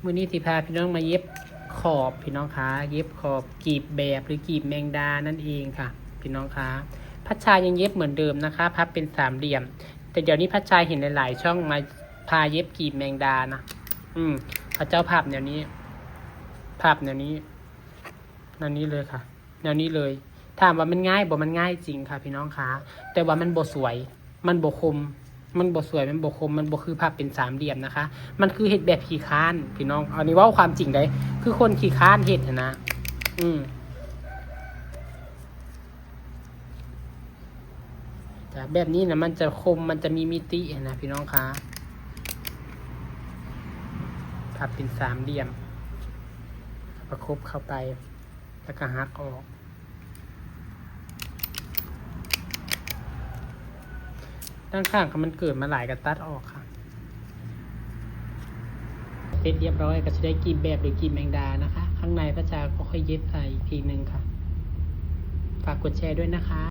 มื้อนี้ที่พาพี่น้องมาเย็บขอบพี่น้องคะเย็บขอบกีบแบบหรือกีบแมงดานั่นเองค่ะพี่น้องคะพัชชายังเย็บเหมือนเดิมนะคะพับเป็นสามเหลี่ยมแต่เดี๋ยวนี้พัชชาเห็นหลายๆช่องมาพาเย็บกีบแมงดานะพระเจ้าภาพแนวนี้ภาพแนวนี้เลยค่ะแนวนี้เลยถามว่ามันง่ายบ่มันง่ายจริงค่ะพี่น้องคะแต่ว่ามันบ่สวยมันบ่คมมันบ่สวยมันบ่คมมันบ่คือภาพเป็นสามเหลี่ยมนะคะมันคือเห็ดแบบขี้ค้านพี่น้องอันนี้ว่าความจริงได้คือคนขี้ค้านเห็ดนะแต่แบบนี้นะมันจะคมมันจะมีมิตินะพี่น้องคะภาพเป็นสามเหลี่ยมประคบเข้าไปแล้วก็หักออกด้านข้างมันเกิดมาหลายกระตัดออกค่ะเป็นเรียบร้อยก็จะได้กีบแบบหรือกีบแมงดานะคะข้างในพระชาก็ค่อยเย็บใส่อีกทีนึงค่ะฝากกดแชร์ด้วยนะคะ